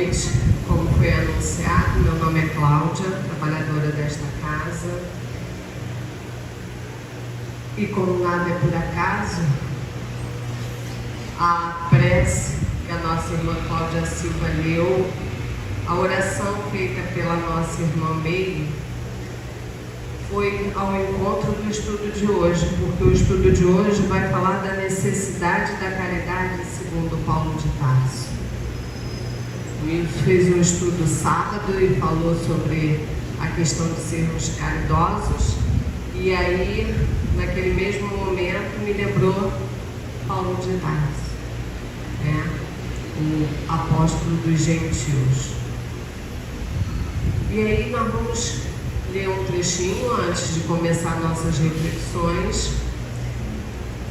noite. Como foi anunciado, meu nome é Cláudia, trabalhadora desta casa. E como nada é por acaso, a prece que a nossa irmã Cláudia Silva leu, a oração feita pela nossa irmã Meire, foi ao encontro do estudo de hoje, porque o estudo de hoje vai falar da necessidade da caridade segundo Paulo de Tarso. O Wilson fez um estudo sábado e falou sobre a questão de sermos caridosos, e aí, naquele mesmo momento, me lembrou Paulo de Tarso, o apóstolo dos gentios. E aí nós vamos ler um trechinho antes de começar nossas reflexões,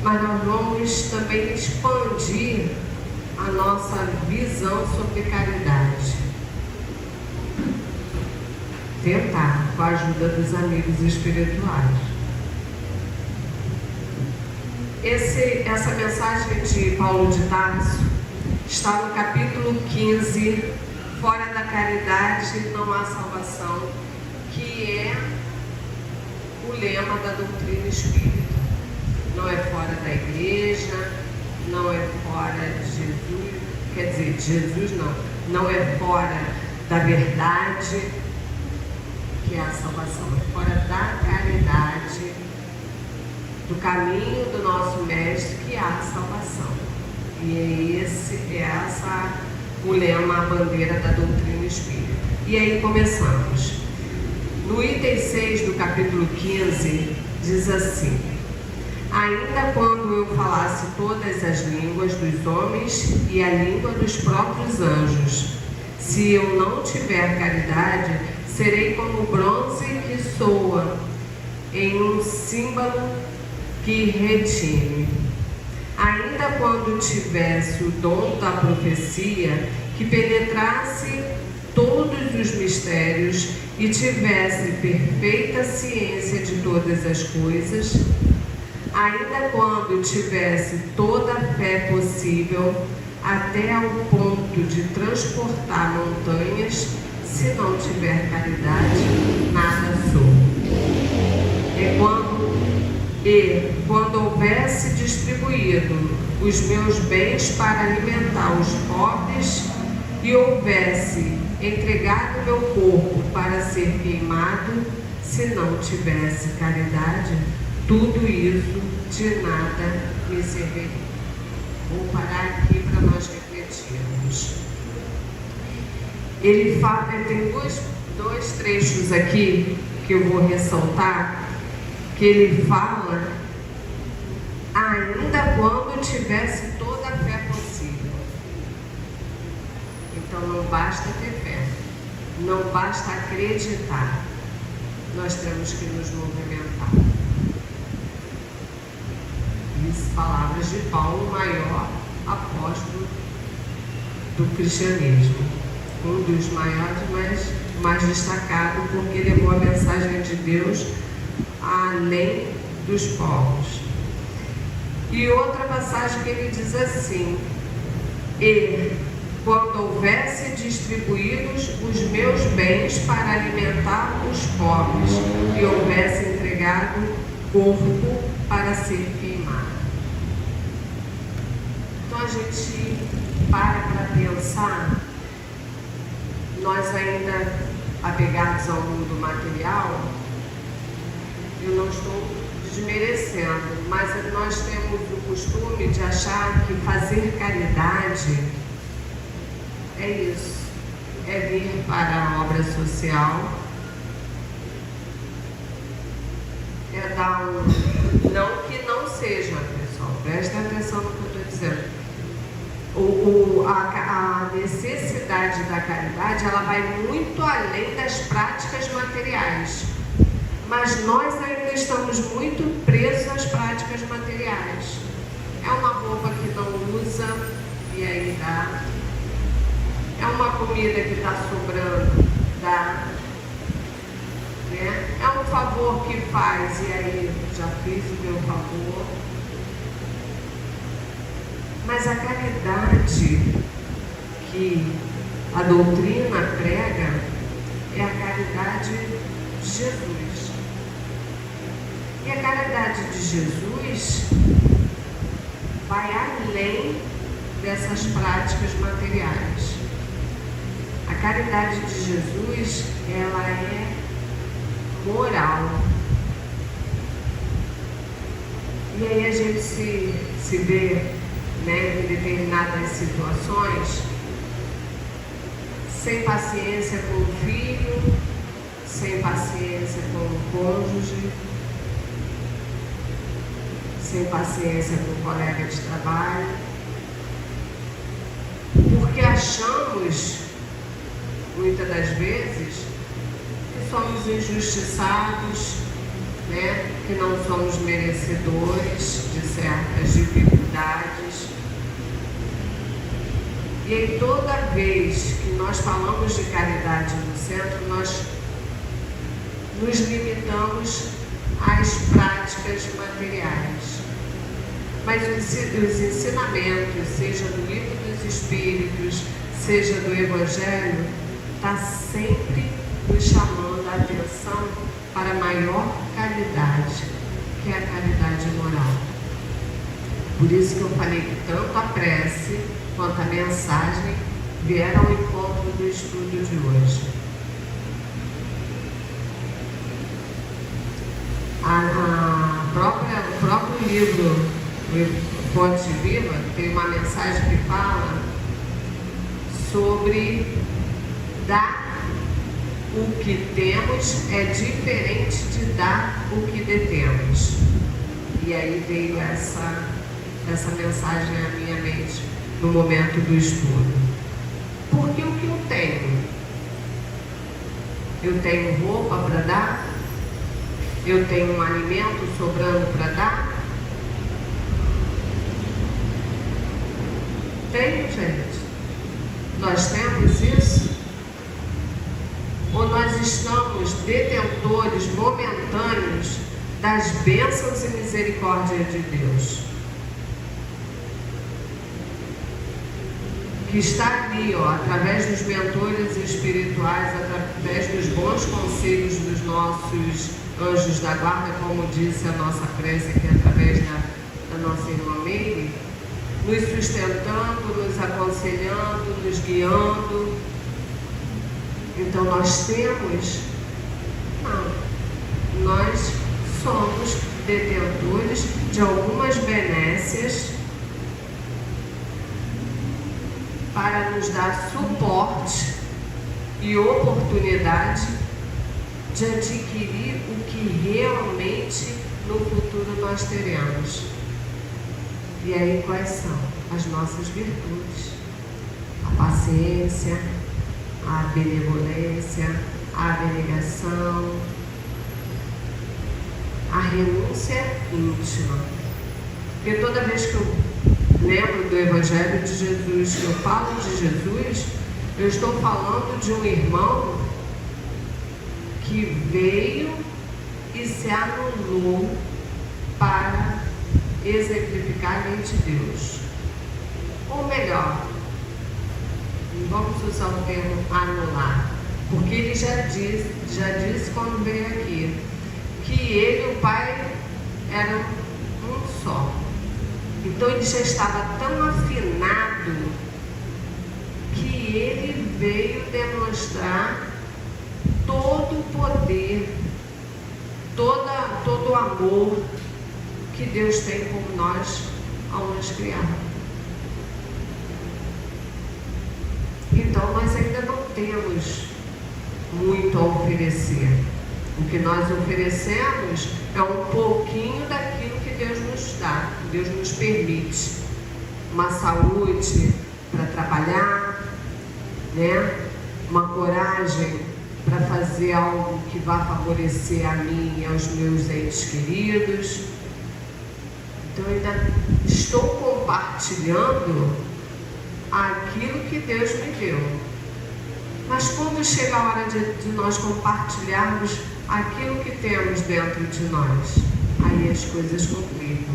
mas nós vamos também expandir a nossa visão sobre caridade. Tentar, com a ajuda dos amigos espirituais. Essa mensagem de Paulo de Tarso está no capítulo 15, Fora da caridade não há salvação, que é o lema da doutrina espírita. Não é fora da igreja, não é fora de Jesus, quer dizer, de Jesus não é fora da verdade, que é a salvação, é fora da caridade, do caminho do nosso mestre, que há a salvação. E essa o lema, a bandeira da doutrina espírita. E aí começamos. No item 6 do capítulo 15, diz assim: ainda quando eu falasse todas as línguas dos homens e a língua dos próprios anjos, se eu não tiver caridade, serei como o bronze que soa em um símbolo que retine. Ainda quando tivesse o dom da profecia, que penetrasse todos os mistérios e tivesse perfeita ciência de todas as coisas, ainda quando tivesse toda a fé possível, até ao ponto de transportar montanhas, se não tiver caridade, nada sou. Quando houvesse distribuído os meus bens para alimentar os pobres e houvesse entregado meu corpo para ser queimado, se não tivesse caridade, tudo isso de nada me serviria. Vou parar aqui para nós refletirmos. Ele fala, tem dois trechos aqui que eu vou ressaltar, que ele fala ainda quando tivesse toda a fé possível. Então não basta ter fé, não basta acreditar, nós temos que nos movimentar. Isso, palavras de Paulo, o maior apóstolo do cristianismo, um dos maiores, mas mais destacado, porque levou a mensagem de Deus além dos povos. E outra passagem que ele diz assim: e quando houvesse distribuídos os meus bens para alimentar os pobres e houvesse entregado corpo para ser queimado. Então a gente para pensar, nós ainda apegados ao mundo material. Eu não estou desmerecendo, mas nós temos o costume de achar que fazer caridade é isso, é vir para a obra social, é dar não que não seja, pessoal, prestem atenção no que eu estou dizendo. A necessidade da caridade, ela vai muito além das práticas materiais. Mas nós ainda estamos muito presos às práticas materiais. É uma roupa que não usa e aí dá. É uma comida que está sobrando, dá. Né? É um favor que faz e aí já fiz o meu favor. Mas a caridade que a doutrina prega é a caridade de Jesus. E a caridade de Jesus vai além dessas práticas materiais. A caridade de Jesus, ela é moral. E aí a gente se vê, né, em determinadas situações sem paciência com o filho, sem paciência com o cônjuge, sem paciência com o colega de trabalho, porque achamos, muitas das vezes, que somos injustiçados, né? Que não somos merecedores de certas dificuldades. E aí, toda vez que nós falamos de caridade no centro, nós nos limitamos às práticas materiais. Mas os ensinamentos, seja do Livro dos Espíritos, seja do Evangelho, está sempre nos chamando a atenção para a maior caridade, que é a caridade moral. Por isso que eu falei que tanto a prece quanto a mensagem vieram ao encontro do estudo de hoje. O próprio livro Fonte Viva tem uma mensagem que fala sobre dar o que temos é diferente de dar o que detemos. E aí veio essa mensagem à minha mente no momento do estudo. Porque o que eu tenho? Eu tenho roupa para dar? Eu tenho um alimento sobrando para dar? Tenho, gente. Nós temos isso? Ou nós estamos detentores momentâneos das bênçãos e misericórdia de Deus? Que está ali, através dos mentores espirituais, através dos bons conselhos dos nossos anjos da guarda, como disse a nossa prece aqui através da nossa irmã Meire, nos sustentando, nos aconselhando, nos guiando. Então nós temos? Não. Nós somos detentores de algumas benécias para nos dar suporte e oportunidade de adquirir o que realmente no futuro nós teremos. E aí quais são as nossas virtudes? A paciência, a benevolência, a abnegação, a renúncia íntima. Porque toda vez que eu lembro do Evangelho de Jesus, que eu falo de Jesus, eu estou falando de um irmão que veio e se anulou para exemplificar a lei de Deus. Ou melhor, vamos usar o termo anular, porque ele já disse quando veio aqui, que ele e o Pai eram um só. Então ele já estava tão afinado que ele veio demonstrar todo o poder, todo o amor que Deus tem por nós ao nos criar. Então nós ainda não temos muito a oferecer. O que nós oferecemos é um pouquinho daquilo que Deus nos dá, que Deus nos permite. Uma saúde para trabalhar, né? Uma coragem para fazer algo que vá favorecer a mim e aos meus entes queridos. Então eu ainda estou compartilhando aquilo que Deus me deu. Mas quando chega a hora de nós compartilharmos aquilo que temos dentro de nós, aí as coisas complicam.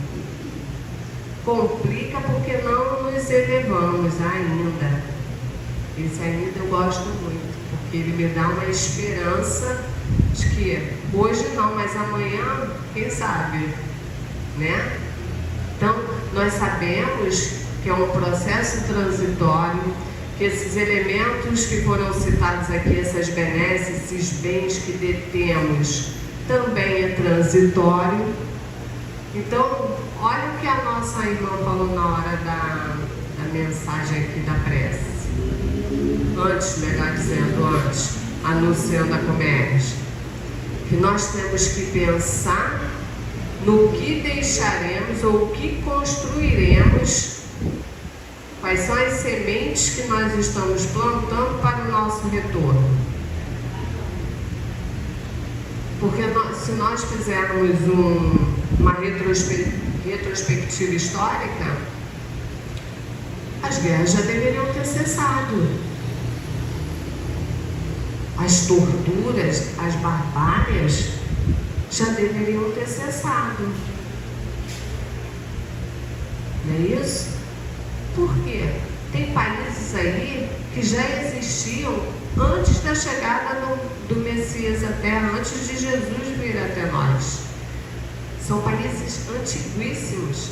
Complica porque não nos elevamos ainda. Esse ainda eu gosto muito, porque ele me dá uma esperança de que hoje não, mas amanhã, quem sabe, né? Então, nós sabemos que é um processo transitório, que esses elementos que foram citados aqui, essas benesses, esses bens que detemos, também é transitório. Então, olha o que a nossa irmã falou na hora da mensagem aqui da prece. Antes, melhor dizendo, antes, anunciando a comércio. Que nós temos que pensar no que deixaremos ou o que construiremos, quais são as sementes que nós estamos plantando para o nosso retorno. Porque se nós fizermos uma retrospectiva histórica, as guerras já deveriam ter cessado. As torturas, as barbárias já deveriam ter cessado. Não é isso? Por quê? Tem países aí que já existiam antes da chegada do Messias à Terra, antes de Jesus vir até nós. São países antiguíssimos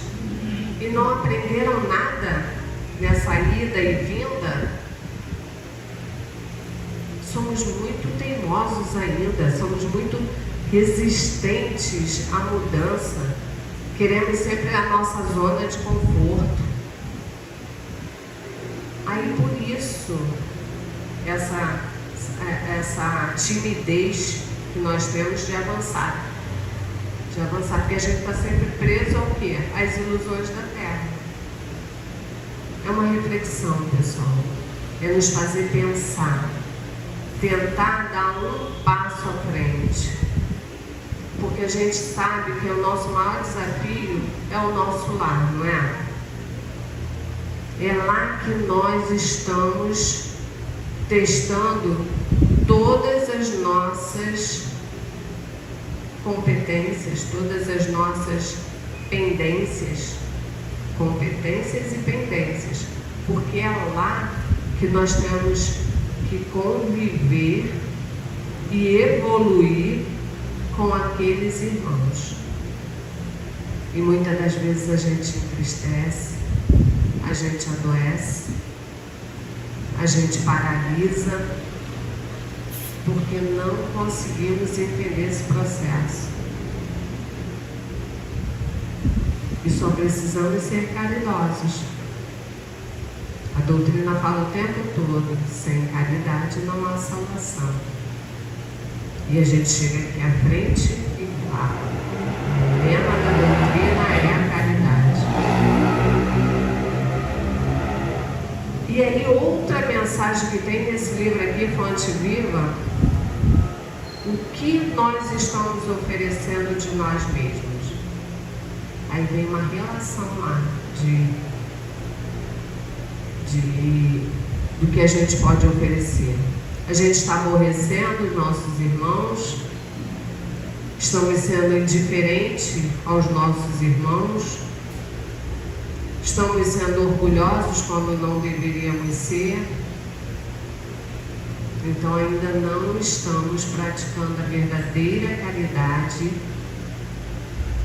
e não aprenderam nada nessa ida e vinda. Somos muito teimosos ainda, somos muito resistentes à mudança, queremos sempre a nossa zona de conforto. Aí por isso, essa timidez que nós temos de avançar, porque a gente está sempre preso ao quê? Às ilusões da terra. É uma reflexão, pessoal, é nos fazer pensar, tentar dar um passo à frente, porque a gente sabe que o nosso maior desafio é o nosso lar, não é? É lá que nós estamos testando todas as nossas competências, todas as nossas pendências, competências e pendências, porque é lá que nós temos que conviver e evoluir com aqueles irmãos. E muitas das vezes a gente entristece, a gente adoece, a gente paralisa, porque não conseguimos entender esse processo. E só precisamos ser caridosos. A doutrina fala o tempo todo, sem caridade não há salvação. E a gente chega aqui à frente e fala, o tema da doutrina é a caridade. E aí outra mensagem que tem nesse livro aqui, Fonte Viva, o que nós estamos oferecendo de nós mesmos. Aí vem uma relação lá do que a gente pode oferecer. A gente está aborrecendo os nossos irmãos, estamos sendo indiferentes aos nossos irmãos, estamos sendo orgulhosos quando não deveríamos ser. Então ainda não estamos praticando a verdadeira caridade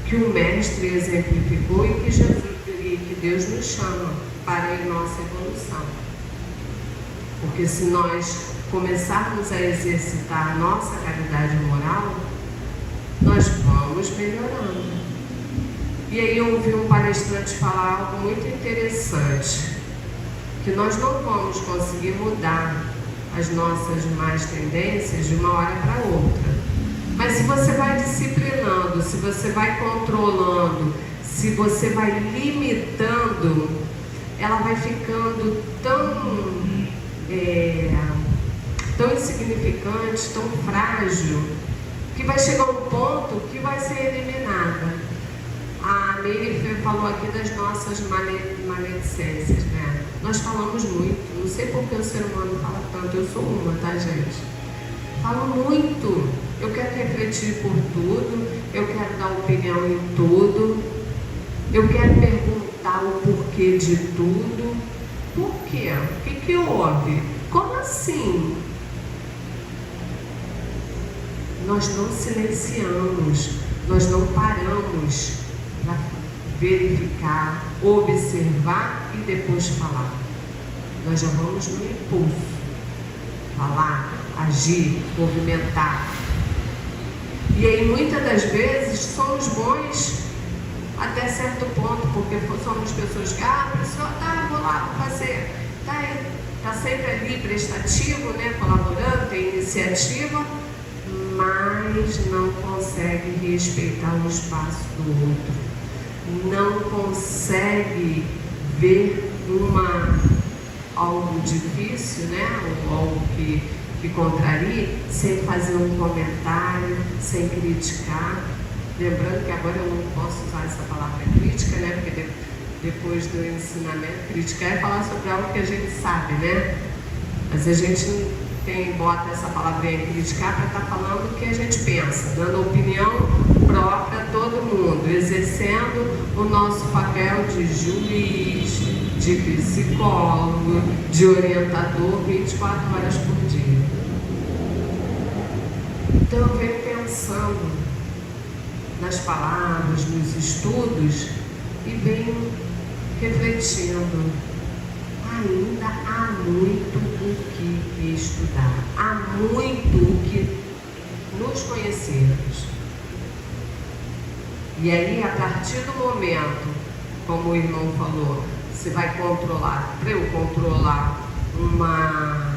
que o Mestre exemplificou e que Deus nos chama para a nossa evolução. Porque se nós começarmos a exercitar a nossa caridade moral, nós vamos melhorando. E aí eu ouvi um palestrante falar algo muito interessante, que nós não vamos conseguir mudar as nossas más tendências de uma hora para outra. Mas se você vai disciplinando, se você vai controlando, se você vai limitando, ela vai ficando tão insignificante, tão frágil, que vai chegar um ponto que vai ser eliminada. A Meire falou aqui das nossas maledicências, né? Nós falamos muito, não sei por que o ser humano fala tanto, eu sou uma, tá, gente? Falo muito, eu quero refletir por tudo, eu quero dar opinião em tudo, eu quero perguntar o porquê de tudo. Por quê? O que houve? Como assim? Nós não silenciamos, nós não paramos para verificar, observar e depois falar. Nós já vamos no impulso. Falar, agir, movimentar. E aí muitas das vezes somos bons até certo ponto, porque somos pessoas que, a pessoa vou lá, vou fazer, tá sempre ali prestativo, né, colaborando, tem iniciativa, mas não consegue respeitar o espaço do outro, não consegue ver algo difícil, né, ou algo que contrarie, sem fazer um comentário, sem criticar. Lembrando que agora eu não posso usar essa palavra crítica, né, porque depois do ensinamento, criticar é falar sobre algo que a gente sabe, né, mas a gente bota essa palavrinha criticar para estar falando o que a gente pensa, dando opinião própria a todo mundo, exercendo o nosso papel de juiz, de psicólogo, de orientador 24 horas por dia. Então eu venho pensando nas palavras, nos estudos e venho refletindo. Ainda há muito o que estudar, há muito o que nos conhecermos. E aí, a partir do momento, como o irmão falou, você vai controlar, para eu controlar uma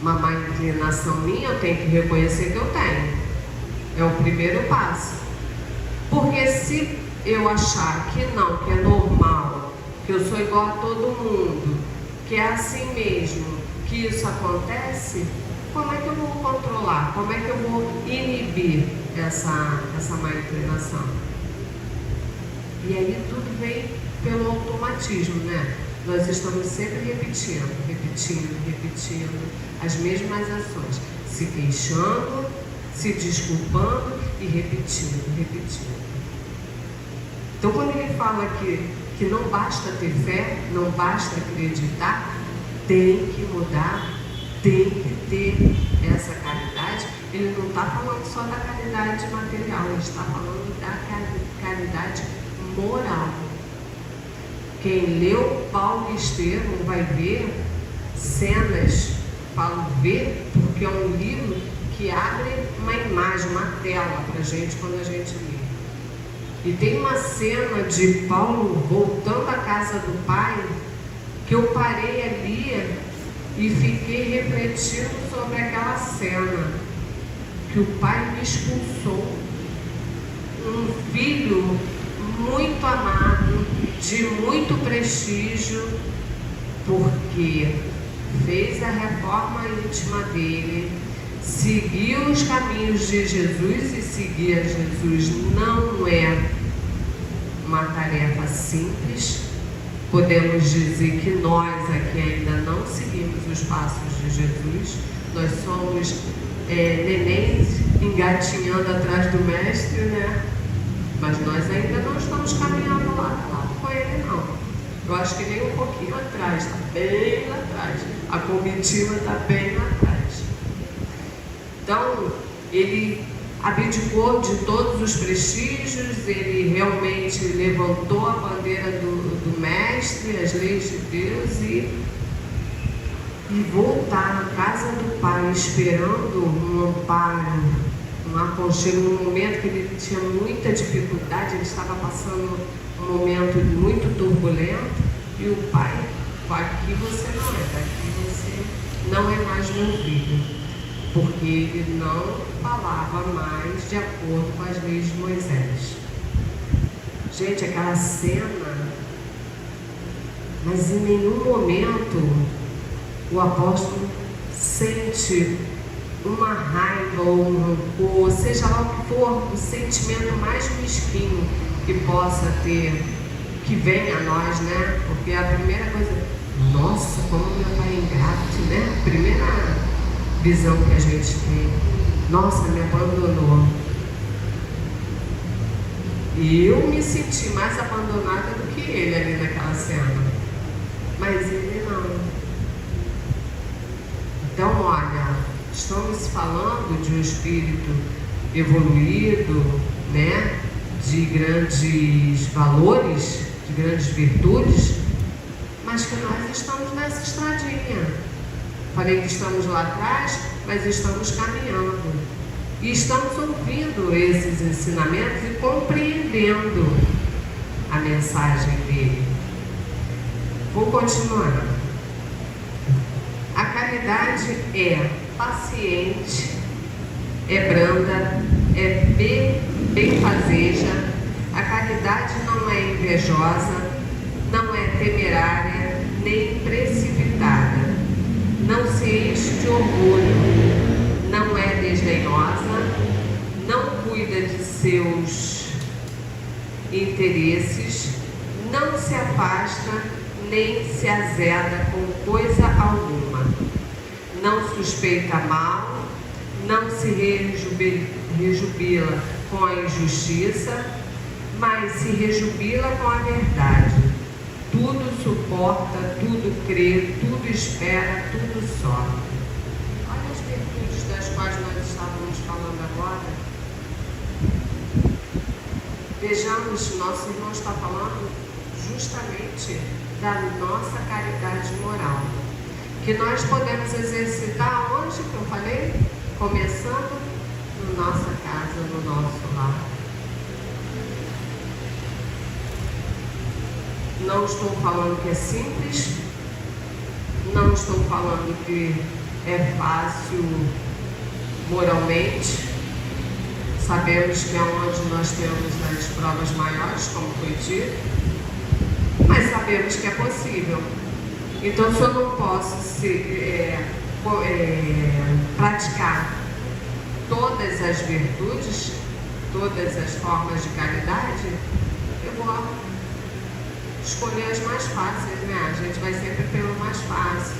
má inclinação minha, eu tenho que reconhecer que eu tenho. É o primeiro passo. Porque se eu achar que não, que é normal, que eu sou igual a todo mundo, que é assim mesmo, que isso acontece, como é que eu vou controlar? Como é que eu vou inibir essa má inclinação? E aí tudo vem pelo automatismo, né? Nós estamos sempre repetindo as mesmas ações, se queixando, se desculpando e repetindo. Então, quando ele fala que não basta ter fé, não basta acreditar, tem que mudar, tem que ter essa caridade. Ele não está falando só da caridade material, ele está falando da caridade moral. Quem leu Paulo e Estevão vai ver cenas, falo ver, porque é um livro que abre uma imagem, uma tela para a gente quando a gente lê. E tem uma cena de Paulo voltando à casa do pai, que eu parei ali e fiquei refletindo sobre aquela cena, que o pai me expulsou. Um filho muito amado, de muito prestígio, porque fez a reforma íntima dele, seguiu os caminhos de Jesus, e seguir a Jesus não é uma tarefa simples. Podemos dizer que nós aqui ainda não seguimos os passos de Jesus, nós somos nenéns engatinhando atrás do mestre, né? Mas nós ainda não estamos caminhando lá com ele, não. Eu acho que nem um pouquinho atrás, está bem lá atrás. A comitiva está bem lá atrás. Então, ele abdicou de todos os prestígios, ele realmente levantou a bandeira do mestre, as leis de Deus, e voltar à casa do pai, esperando um amparo, um aconchego, num momento que ele tinha muita dificuldade, ele estava passando um momento muito turbulento, e o pai, aqui você não é, daqui você não é mais meu filho. Porque ele não falava mais de acordo com as leis de Moisés. Gente, aquela cena, mas em nenhum momento o apóstolo sente uma raiva ou um rancor, seja lá o que for, o sentimento mais mesquinho que possa ter, que vem a nós, né? Porque a primeira coisa, nossa, como meu pai é ingrato, né? Primeira visão que a gente tem, nossa, me abandonou. E eu me senti mais abandonada do que ele ali naquela cena. Mas ele não. Então, olha, estamos falando de um espírito evoluído, né? De grandes valores, de grandes virtudes, mas que nós estamos nessa estradinha. Falei que estamos lá atrás, mas estamos caminhando. E estamos ouvindo esses ensinamentos e compreendendo a mensagem dele. Vou continuar. A caridade é paciente, é branda, é benfazeja. A caridade não é invejosa, não é temerária, nem precipitada. Não se enche de orgulho, não é desdenhosa, não cuida de seus interesses, não se afasta, nem se azeda com coisa alguma. Não suspeita mal, não se rejubila com a injustiça, mas se rejubila com a verdade. Tudo suporta, tudo crê, tudo espera, tudo sofre. Olha as virtudes das quais nós estávamos falando agora. Vejamos, nosso irmão está falando justamente da nossa caridade moral, que nós podemos exercitar onde que eu falei? Começando na nossa casa, no nosso lar. Não estou falando que é simples, não estou falando que é fácil moralmente. Sabemos que é onde nós temos as provas maiores, como foi dito, mas sabemos que é possível. Então, se eu não posso praticar todas as virtudes, todas as formas de caridade, eu vou escolher as mais fáceis, né? A gente vai sempre pelo mais fácil,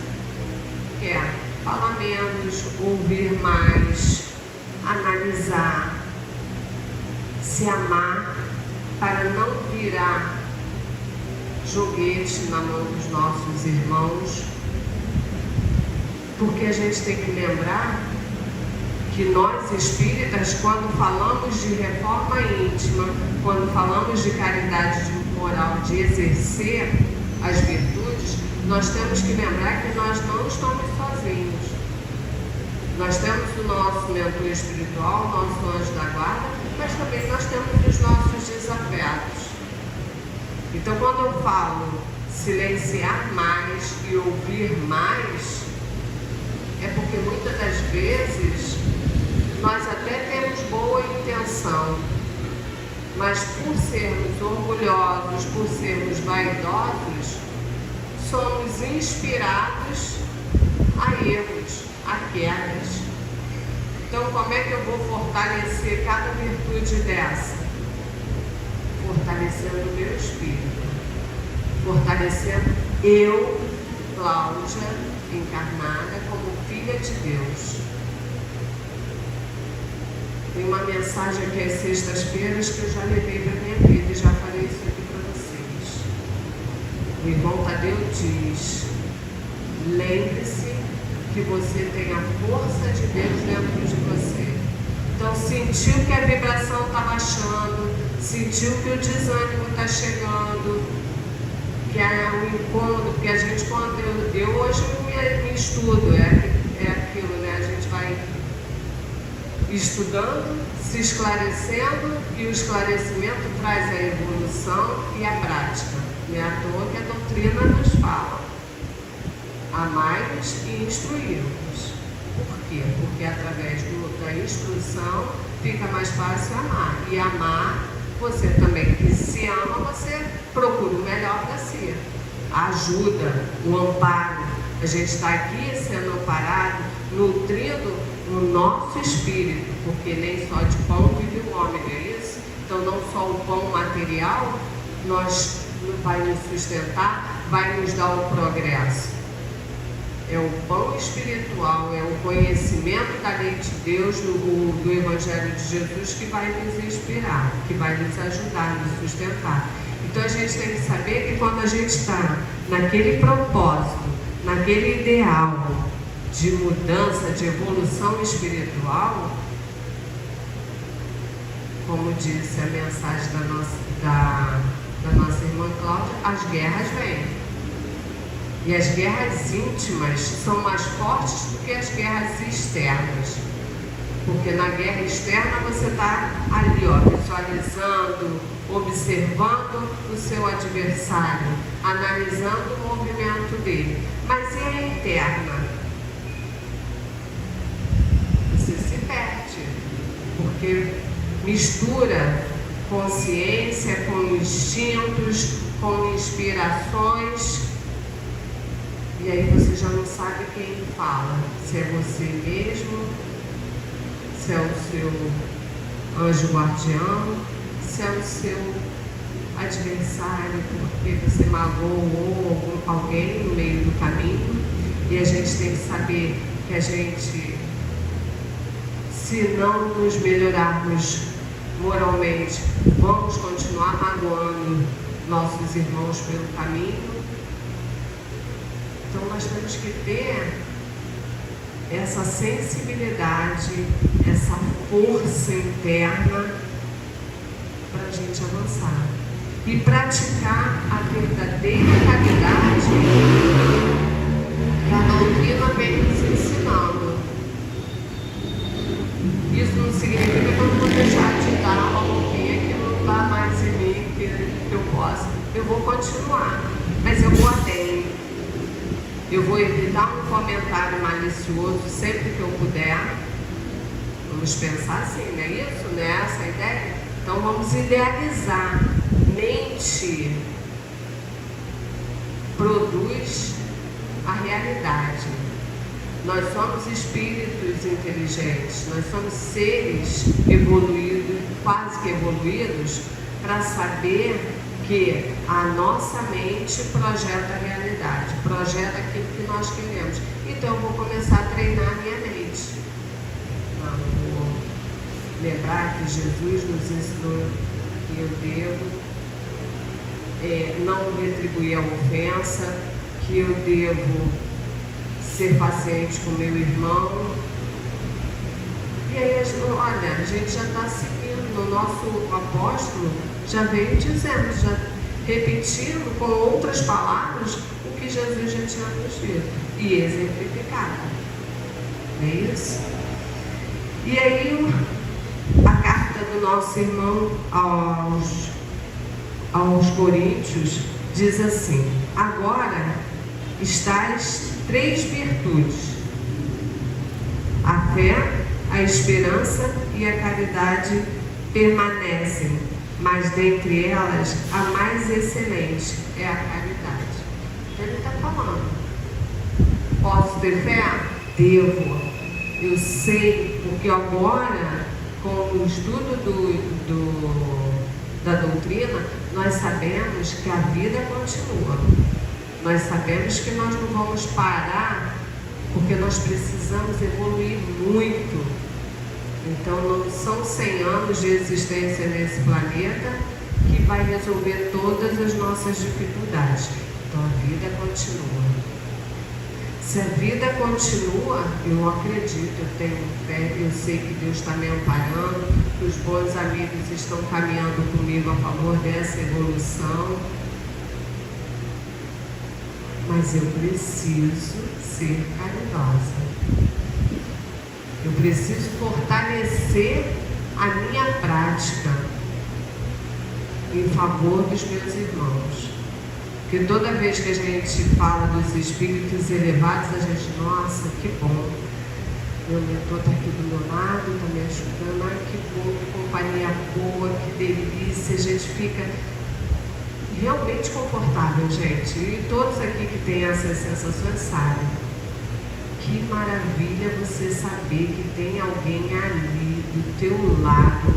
que é falar menos, ouvir mais, analisar, se amar, para não virar joguete na mão dos nossos irmãos, porque a gente tem que lembrar que nós espíritas, quando falamos de reforma íntima, quando falamos de caridade moral, de exercer as virtudes, nós temos que lembrar que nós não estamos sozinhos. Nós temos o nosso mentor espiritual, o nosso anjo da guarda, mas também nós temos os nossos desafetos. Então, quando eu falo silenciar mais e ouvir mais, é porque muitas das vezes nós até temos boa intenção, mas por sermos orgulhosos, por sermos vaidosos, somos inspirados a erros, a quedas. Então, como é que eu vou fortalecer cada virtude dessa? Fortalecendo o meu espírito, fortalecendo eu, Cláudia, encarnada como filha de Deus. Tem uma mensagem aqui às sextas-feiras que eu já levei para a minha vida e já falei isso aqui para vocês. O irmão Tadeu diz: lembre-se que você tem a força de Deus dentro de você. Então, sentiu que a vibração está baixando, sentiu que o desânimo está chegando, que é um incômodo, porque a gente, quando eu hoje me estudo, é aquilo, né? A gente vai estudando, se esclarecendo, e o esclarecimento traz a evolução e a prática. Não é à toa que a doutrina nos fala: amai-vos e instruí-vos. Por quê? Porque através da instrução fica mais fácil amar. E amar, você também que se ama, você procura o melhor para si. A ajuda, o amparo. A gente está aqui sendo amparado, nutrindo o nosso espírito, porque nem só de pão vive o homem, não é isso? Então, não só o pão material vai nos sustentar, vai nos dar o progresso. É o pão espiritual, é o conhecimento da lei de Deus, do Evangelho de Jesus, que vai nos inspirar, que vai nos ajudar, nos sustentar. Então a gente tem que saber que quando a gente está naquele propósito, naquele ideal, de mudança, de evolução espiritual, como disse a mensagem da nossa irmã Cláudia, as guerras vêm. E as guerras íntimas são mais fortes do que as guerras externas. Porque na guerra externa você está ali, ó, visualizando, observando o seu adversário, analisando o movimento dele. Mas e a interna? Você se perde, porque mistura consciência com instintos, com inspirações, e aí você já não sabe quem fala, se é você mesmo, se é o seu anjo guardião, se é o seu adversário, porque você magoou alguém no meio do caminho. E a gente tem que saber que a gente, se não nos melhorarmos moralmente, vamos continuar magoando nossos irmãos pelo caminho. Então nós temos que ter essa sensibilidade, essa força interna para a gente avançar e praticar a verdadeira caridade que a doutrina vem nos ensinando. Isso não significa que eu não vou deixar de dar uma roupinha que não está mais em mim, que eu posso. Eu vou continuar, mas eu vou além. Eu vou evitar um comentário malicioso sempre que eu puder. Vamos pensar assim, não é isso? Não é essa a ideia? Então vamos idealizar. Mente produz a realidade. Nós somos espíritos inteligentes, nós somos seres evoluídos, quase que evoluídos, para saber que a nossa mente projeta a realidade, projeta aquilo que nós queremos. Então eu vou começar a treinar a minha mente. Vou lembrar que Jesus nos ensinou que eu devo não retribuir a ofensa, que eu devo ser paciente com meu irmão. E aí, olha, a gente já está seguindo, o nosso apóstolo já veio dizendo, já repetindo com outras palavras o que Jesus já tinha nos dito e exemplificado. Não é isso? E aí a carta do nosso irmão aos Coríntios diz assim: agora estais 3 virtudes: a fé, a esperança e a caridade permanecem, mas dentre elas a mais excelente é a caridade. Ele está falando: posso ter fé? Devo. Eu sei, porque agora, com o estudo da doutrina, nós sabemos que a vida continua. Nós sabemos que nós não vamos parar, porque nós precisamos evoluir muito. Então não são 100 anos de existência nesse planeta que vai resolver todas as nossas dificuldades. Então a vida continua. Se a vida continua, eu acredito, eu tenho fé, eu sei que Deus está me amparando, que os bons amigos estão caminhando comigo a favor dessa evolução. Mas eu preciso ser caridosa. Eu preciso fortalecer a minha prática em favor dos meus irmãos. Porque toda vez que a gente fala dos espíritos elevados, a gente, nossa, que bom. Meu mentor está aqui do meu lado, está me ajudando, ai que bom, que companhia boa, que delícia. A gente fica realmente confortável, gente. E todos aqui que têm essas sensações sabem. Que maravilha você saber que tem alguém ali do teu lado,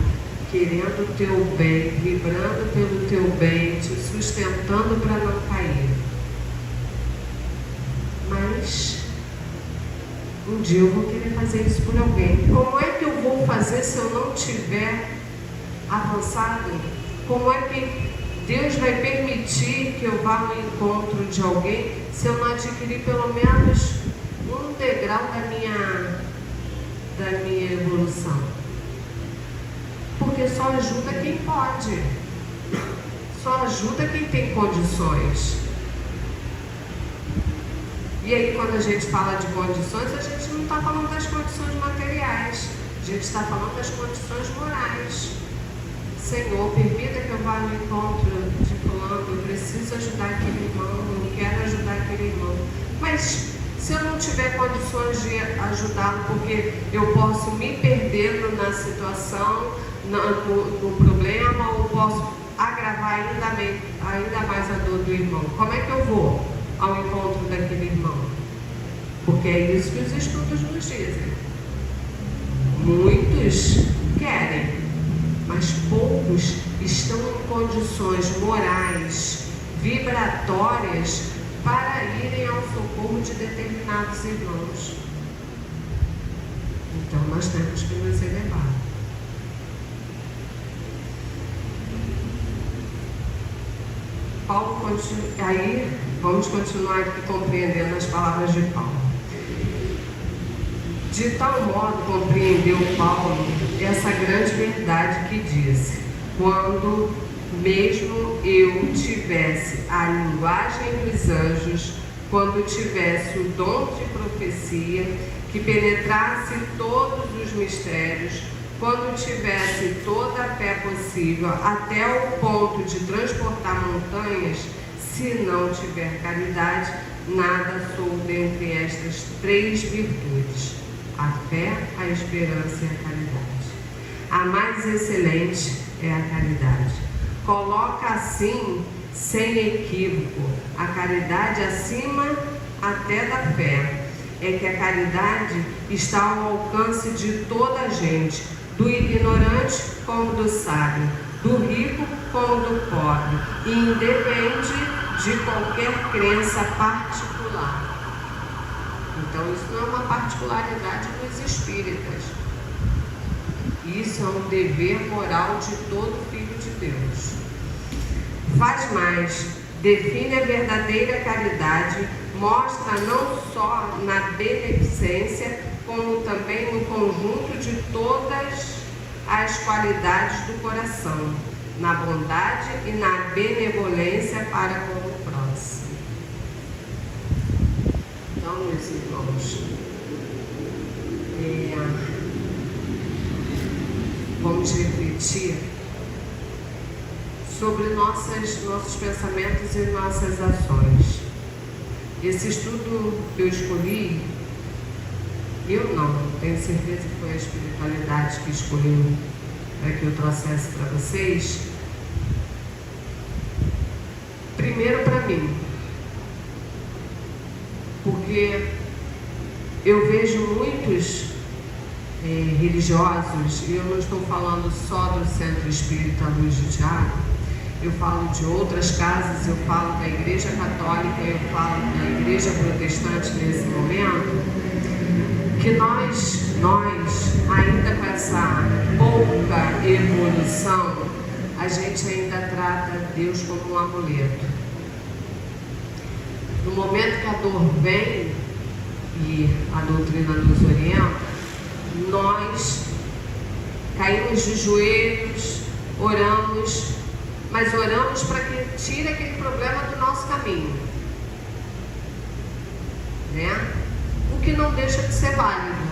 querendo o teu bem, vibrando pelo teu bem, te sustentando para não cair. Mas um dia eu vou querer fazer isso por alguém. Como é que eu vou fazer se eu não tiver avançado? Como é que Deus vai permitir que eu vá ao encontro de alguém se eu não adquirir pelo menos um degrau da minha evolução. Porque só ajuda quem pode. Só ajuda quem tem condições. E aí, quando a gente fala de condições, a gente não está falando das condições materiais. A gente está falando das condições morais. Senhor, permita que eu vá no encontro de fulano, eu preciso ajudar aquele irmão, eu quero ajudar aquele irmão. Mas se eu não tiver condições de ajudá-lo, porque eu posso me perder na situação, no problema, ou posso agravar ainda mais a dor do irmão. Como é que eu vou ao encontro daquele irmão? Porque é isso que os estudos nos dizem. Muitos querem, mas poucos estão em condições morais, vibratórias, para irem ao socorro de determinados irmãos. Então nós temos que nos elevar. Paulo continua, aí vamos continuar aqui compreendendo as palavras de Paulo. De tal modo compreendeu Paulo essa grande verdade que disse: quando mesmo eu tivesse a linguagem dos anjos, quando tivesse o dom de profecia, que penetrasse todos os mistérios, quando tivesse toda a fé possível, até o ponto de transportar montanhas, se não tiver caridade, nada sou dentre estas três virtudes: a fé, a esperança e a caridade. A mais excelente é a caridade. Coloca assim, sem equívoco, a caridade acima até da fé. É que a caridade está ao alcance de toda a gente, do ignorante como do sábio, do rico como do pobre, e independe de qualquer crença particular. Então isso não é uma particularidade dos espíritas. Isso é um dever moral de todo filho de Deus. Faz mais, define a verdadeira caridade, mostra não só na beneficência, como também no conjunto de todas as qualidades do coração, na bondade e na benevolência para com o próximo. Então, meus irmãos, vamos refletir sobre nossos pensamentos e nossas ações. Esse estudo que eu escolhi, eu não tenho certeza que foi a espiritualidade que escolheu para que eu trouxesse para vocês. Primeiro para mim, porque eu vejo muitos religiosos, e eu não estou falando só do Centro Espírita Luz de Tiago, eu falo de outras casas, eu falo da Igreja Católica, eu falo da Igreja Protestante nesse momento, que nós ainda com essa pouca evolução, a gente ainda trata Deus como um amuleto. No momento que a dor vem, e a doutrina nos orienta, nós caímos de joelhos, oramos, mas oramos para que tire aquele problema do nosso caminho, né? O que não deixa de ser válido.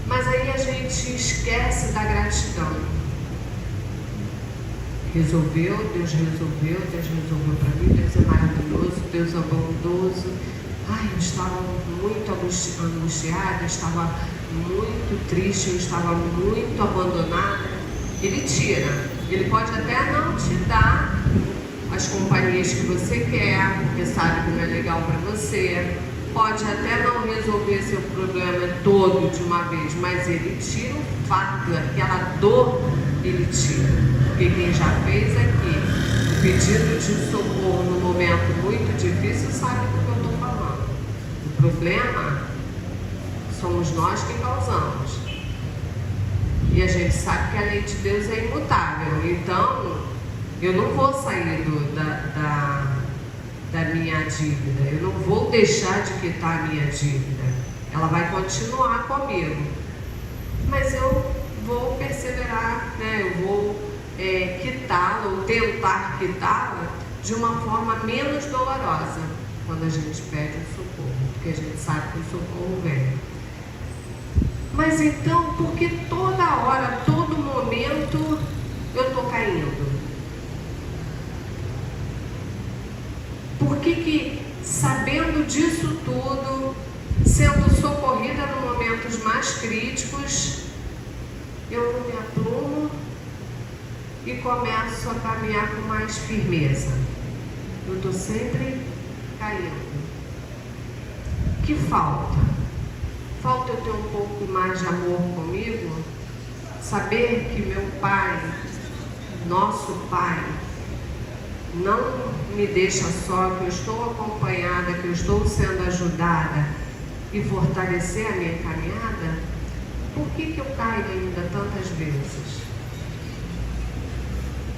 Mas aí a gente esquece da gratidão. Deus resolveu para mim, Deus é maravilhoso, Deus é bondoso. Eu estava muito angustiada, eu estava muito triste, eu estava muito abandonada. Ele tira. Ele pode até não te dar as companhias que você quer, porque sabe que não é legal para você. Pode até não resolver seu problema todo de uma vez, mas ele tira o fato, aquela dor, ele tira. Porque quem já fez aqui o pedido de socorro num momento muito difícil sabe do que eu estou falando. O problema somos nós que causamos. E a gente sabe que a lei de Deus é imutável. Então, eu não vou sair da minha dívida, eu não vou deixar de quitar a minha dívida, ela vai continuar comigo, mas eu vou perseverar, né? Eu vou quitá-la ou tentar quitá-la de uma forma menos dolorosa quando a gente pede o socorro, porque a gente sabe que o socorro vem. Mas então, por que toda hora, todo momento eu estou caindo? Por que, sabendo disso tudo, sendo socorrida nos momentos mais críticos, eu não me aprumo e começo a caminhar com mais firmeza? Eu estou sempre caindo. Que falta? Falta eu ter um pouco mais de amor comigo? Saber que meu Pai, nosso Pai, não me deixa só, que eu estou acompanhada, que eu estou sendo ajudada, e fortalecer a minha caminhada? Por que eu caio ainda tantas vezes?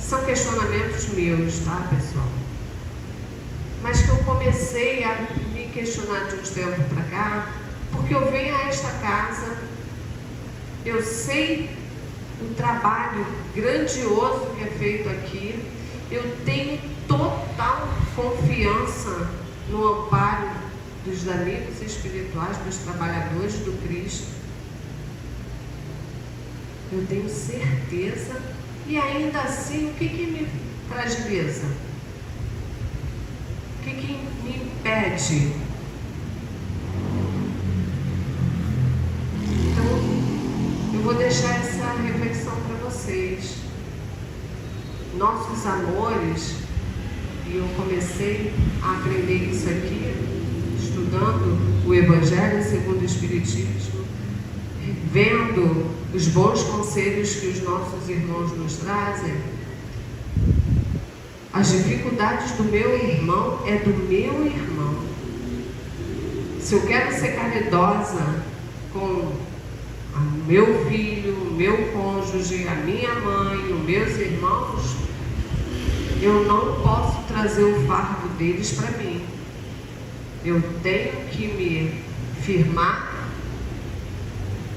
São questionamentos meus, tá, pessoal? Mas que eu comecei a me questionar de uns tempos para cá, porque eu venho a esta casa, eu sei o trabalho grandioso que é feito aqui, eu tenho total confiança no amparo dos amigos espirituais, dos trabalhadores do Cristo. Eu tenho certeza, e ainda assim, o que me fragiliza? O que me impede? Então, eu vou deixar essa reflexão para vocês. Nossos amores, e eu comecei a aprender isso aqui, estudando o Evangelho segundo o Espiritismo, vendo os bons conselhos que os nossos irmãos nos trazem. As dificuldades do meu irmão é do meu irmão. Se eu quero ser caridosa com o meu filho, o meu cônjuge, a minha mãe, os meus irmãos, eu não posso trazer o fardo deles para mim. Eu tenho que me firmar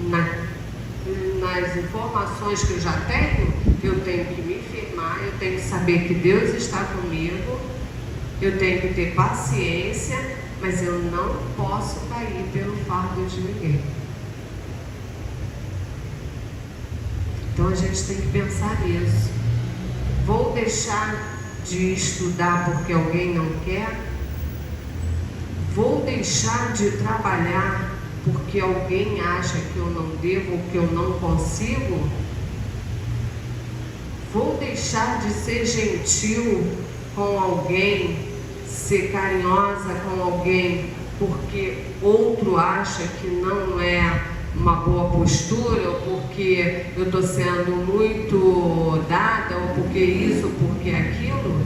nas informações que eu já tenho. Eu tenho que me firmar, eu tenho que saber que Deus está comigo, eu tenho que ter paciência, mas eu não posso cair pelo fardo de ninguém. Então a gente tem que pensar nisso. Vou deixar de estudar porque alguém não quer? Vou deixar de trabalhar porque alguém acha que eu não devo ou que eu não consigo? Vou deixar de ser gentil com alguém, ser carinhosa com alguém, porque outro acha que não é uma boa postura, ou porque eu estou sendo muito dada, ou porque isso, ou porque aquilo?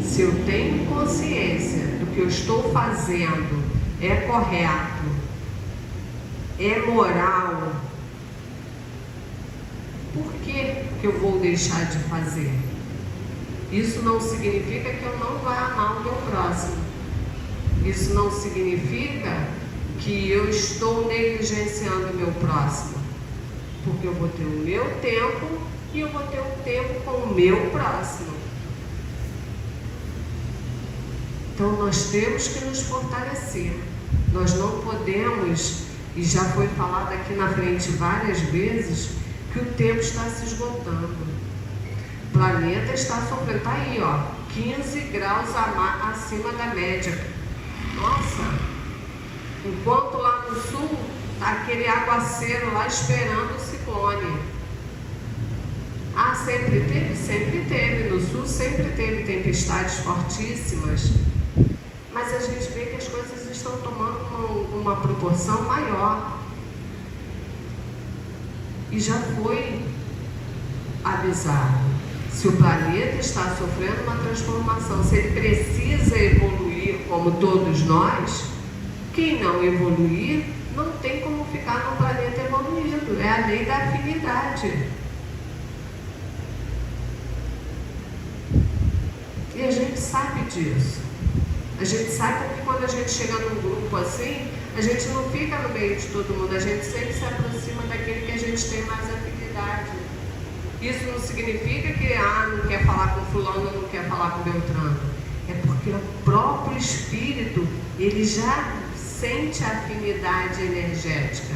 Se eu tenho consciência do que eu estou fazendo é correto, é moral, por que eu vou deixar de fazer? Isso não significa que eu não vá amar o meu próximo. Isso não significa que eu estou negligenciando o meu próximo, porque eu vou ter o meu tempo e eu vou ter um tempo com o meu próximo. Então nós temos que nos fortalecer. Nós não podemos, e já foi falado aqui na frente várias vezes, que o tempo está se esgotando. O planeta está sofrendo, está aí, ó, 15 graus acima da média. Nossa! Enquanto lá no sul está aquele aguaceiro lá esperando o ciclone. Ah, sempre teve? Sempre teve. No sul sempre teve tempestades fortíssimas. Mas a gente vê que as coisas estão tomando uma proporção maior. E já foi avisado. Se o planeta está sofrendo uma transformação, se ele precisa evoluir como todos nós, quem não evoluir não tem como ficar no planeta evoluído. É a lei da afinidade. E a gente sabe disso. A gente sabe porque quando a gente chega num grupo assim, a gente não fica no meio de todo mundo, a gente sempre se aproxima daquele que a gente tem mais afinidade. Isso não significa que não quer falar com fulano, não quer falar com Beltrano. É porque o próprio espírito, ele já sente a afinidade energética,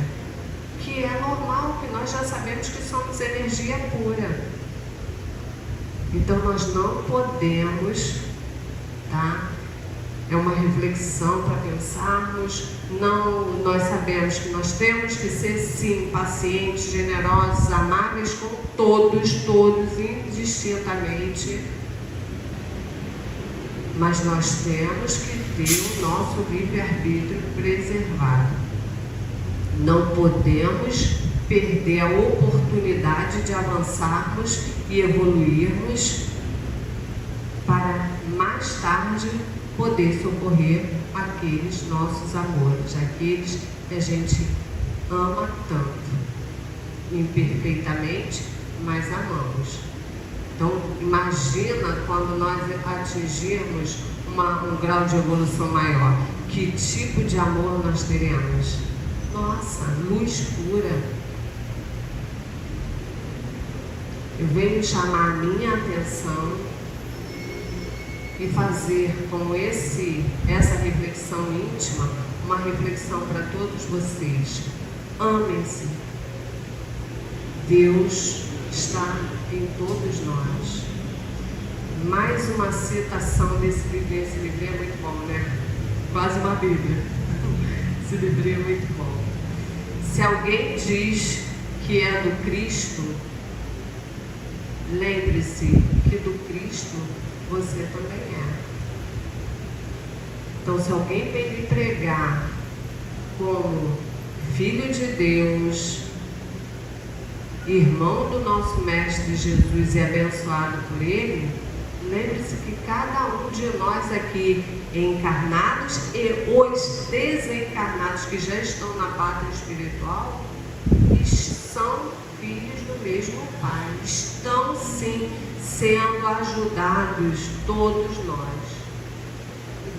que é normal, que nós já sabemos que somos energia pura. Então nós não podemos, tá? É uma reflexão para pensarmos. Não, nós sabemos que nós temos que ser, sim, pacientes, generosos, amáveis com todos, indistintamente. Mas nós temos que ter o nosso livre-arbítrio preservado. Não podemos perder a oportunidade de avançarmos e evoluirmos para mais tarde poder socorrer aqueles nossos amores, aqueles que a gente ama tanto, imperfeitamente, mas amamos. Então, imagina quando nós atingirmos um grau de evolução maior, que tipo de amor nós teremos? Nossa, luz pura. Eu venho chamar a minha atenção e fazer com essa reflexão íntima, uma reflexão para todos vocês. Amem-se. Deus está em todos nós. Mais uma citação desse livro. Esse livro é muito bom, né? Quase uma Bíblia. Esse livro é muito bom. Se alguém diz que é do Cristo, lembre-se que do Cristo você também é. Então, se alguém vem lhe pregar como filho de Deus, irmão do nosso Mestre Jesus e abençoado por Ele, lembre-se que cada um de nós aqui, encarnados e os desencarnados que já estão na pátria espiritual, são filhos do mesmo Pai. Estão, sim, sendo ajudados todos nós.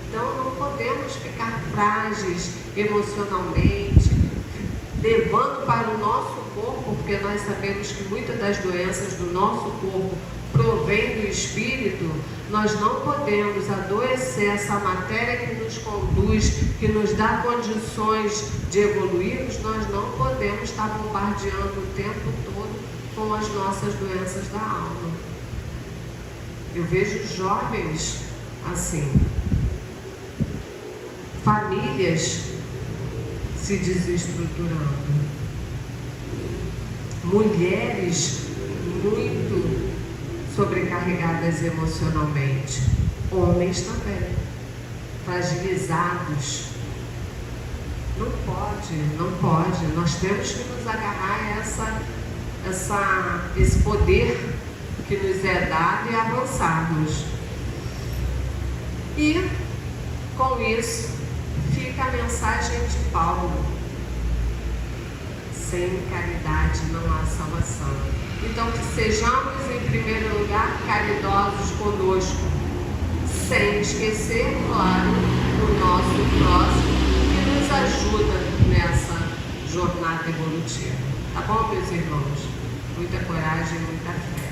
Então não podemos ficar frágeis emocionalmente, levando para o nosso corpo, porque nós sabemos que muitas das doenças do nosso corpo provém do espírito. Nós não podemos adoecer essa matéria que nos conduz, que nos dá condições de evoluirmos. Nós não podemos estar bombardeando o tempo todo com as nossas doenças da alma. Eu vejo jovens assim, famílias se desestruturando, mulheres muito sobrecarregadas emocionalmente, homens também, fragilizados. Não pode. Nós temos que nos agarrar a esse poder que nos é dado e avançarmos. E com isso fica a mensagem de Paulo: sem caridade não há salvação. Então, que sejamos, em primeiro lugar, caridosos conosco, sem esquecer, claro, o nosso próximo, que nos ajuda nessa jornada evolutiva. Tá bom, meus irmãos? Muita coragem, muita fé.